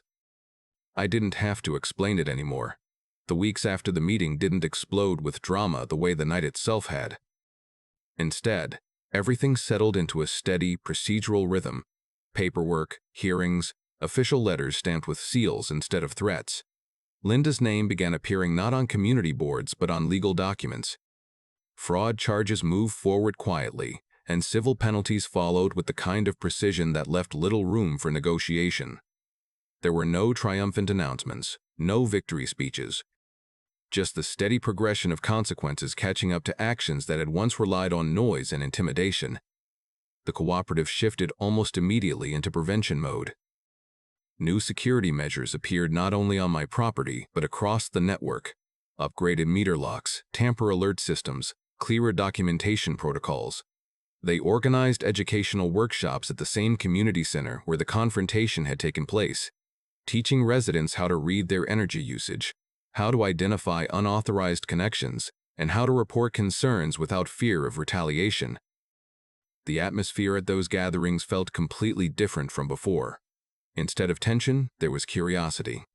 I didn't have to explain it anymore. The weeks after the meeting didn't explode with drama the way the night itself had. Instead, everything settled into a steady, procedural rhythm. Paperwork, hearings, official letters stamped with seals instead of threats. Linda's name began appearing not on community boards but on legal documents. Fraud charges moved forward quietly, and civil penalties followed with the kind of precision that left little room for negotiation. There were no triumphant announcements, no victory speeches. Just the steady progression of consequences catching up to actions that had once relied on noise and intimidation. The cooperative shifted almost immediately into prevention mode. New security measures appeared not only on my property, but across the network. Upgraded meter locks, tamper alert systems, clearer documentation protocols. They organized educational workshops at the same community center where the confrontation had taken place, teaching residents how to read their energy usage, how to identify unauthorized connections, and how to report concerns without fear of retaliation. The atmosphere at those gatherings felt completely different from before. Instead of tension, there was curiosity.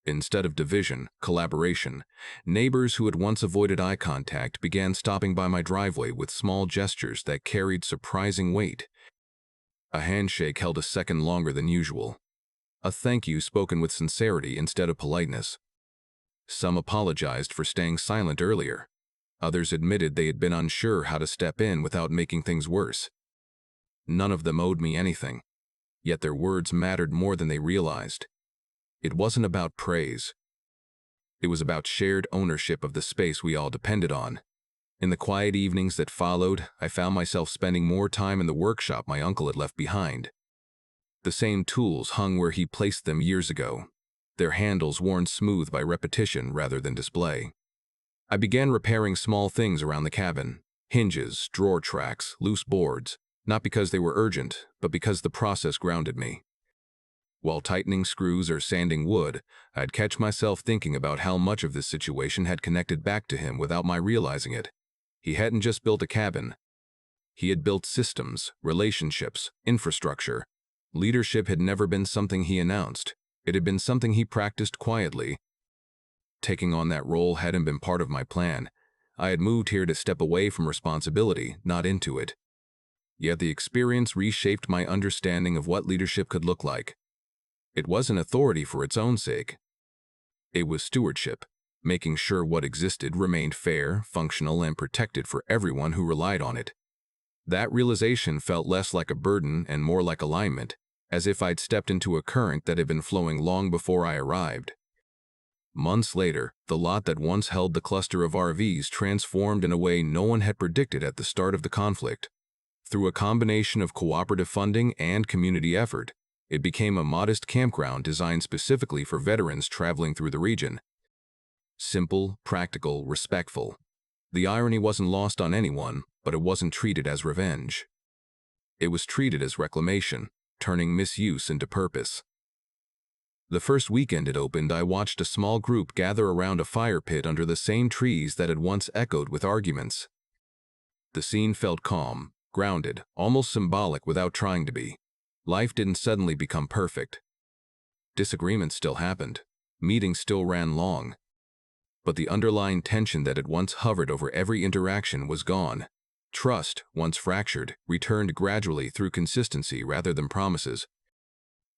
Instead of division, collaboration. Neighbors who had once avoided eye contact began stopping by my driveway with small gestures that carried surprising weight. A handshake held a second longer than usual. A thank you spoken with sincerity instead of politeness. Some apologized for staying silent earlier. Others admitted they had been unsure how to step in without making things worse. None of them owed me anything, yet their words mattered more than they realized. It wasn't about praise. It was about shared ownership of the space we all depended on. In the quiet evenings that followed, I found myself spending more time in the workshop my uncle had left behind. The same tools hung where he placed them years ago, their handles worn smooth by repetition rather than display. I began repairing small things around the cabin: hinges, drawer tracks, loose boards, not because they were urgent, but because the process grounded me. While tightening screws or sanding wood, I'd catch myself thinking about how much of this situation had connected back to him without my realizing it. He hadn't just built a cabin. He had built systems, relationships, infrastructure. Leadership had never been something he announced. It had been something he practiced quietly. Taking on that role hadn't been part of my plan. I had moved here to step away from responsibility, not into it. Yet the experience reshaped my understanding of what leadership could look like. It wasn't authority for its own sake. It was stewardship, making sure what existed remained fair, functional, and protected for everyone who relied on it. That realization felt less like a burden and more like alignment, as if I'd stepped into a current that had been flowing long before I arrived. Months later, the lot that once held the cluster of RVs transformed in a way no one had predicted at the start of the conflict. Through a combination of cooperative funding and community effort, it became a modest campground designed specifically for veterans traveling through the region. Simple, practical, respectful. The irony wasn't lost on anyone, but it wasn't treated as revenge. It was treated as reclamation, turning misuse into purpose. The first weekend it opened, I watched a small group gather around a fire pit under the same trees that had once echoed with arguments. The scene felt calm, grounded, almost symbolic without trying to be. Life didn't suddenly become perfect. Disagreements still happened. Meetings still ran long. But the underlying tension that had once hovered over every interaction was gone. Trust, once fractured, returned gradually through consistency rather than promises.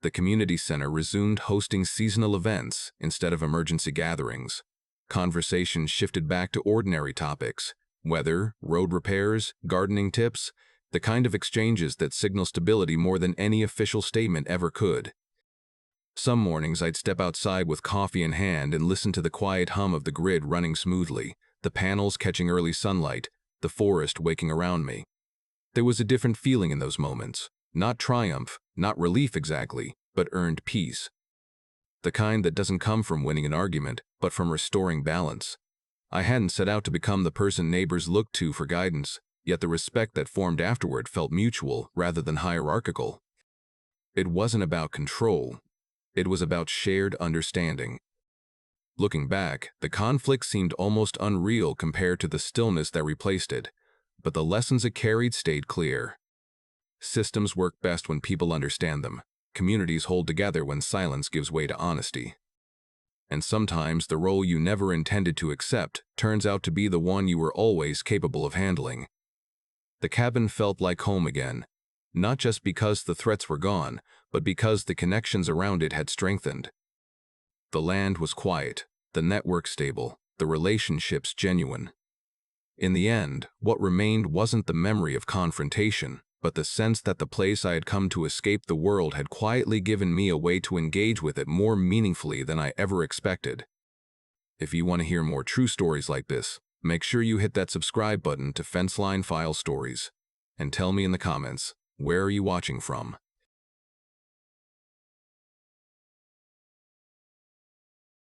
The community center resumed hosting seasonal events instead of emergency gatherings. Conversations shifted back to ordinary topics: weather, road repairs, gardening tips, the kind of exchanges that signal stability more than any official statement ever could. Some mornings I'd step outside with coffee in hand and listen to the quiet hum of the grid running smoothly, the panels catching early sunlight, the forest waking around me. There was a different feeling in those moments. Not triumph, not relief exactly, but earned peace. The kind that doesn't come from winning an argument, but from restoring balance. I hadn't set out to become the person neighbors looked to for guidance, yet the respect that formed afterward felt mutual rather than hierarchical. It wasn't about control. It was about shared understanding. Looking back, the conflict seemed almost unreal compared to the stillness that replaced it, but the lessons it carried stayed clear. Systems work best when people understand them. Communities hold together when silence gives way to honesty. And sometimes the role you never intended to accept turns out to be the one you were always capable of handling. The cabin felt like home again, not just because the threats were gone, but because the connections around it had strengthened. The land was quiet, the network stable, the relationships genuine. In the end, what remained wasn't the memory of confrontation, but the sense that the place I had come to escape the world had quietly given me a way to engage with it more meaningfully than I ever expected. If you want to hear more true stories like this, make sure you hit that subscribe button to Fenceline File Stories. And tell me in the comments, where are you watching from?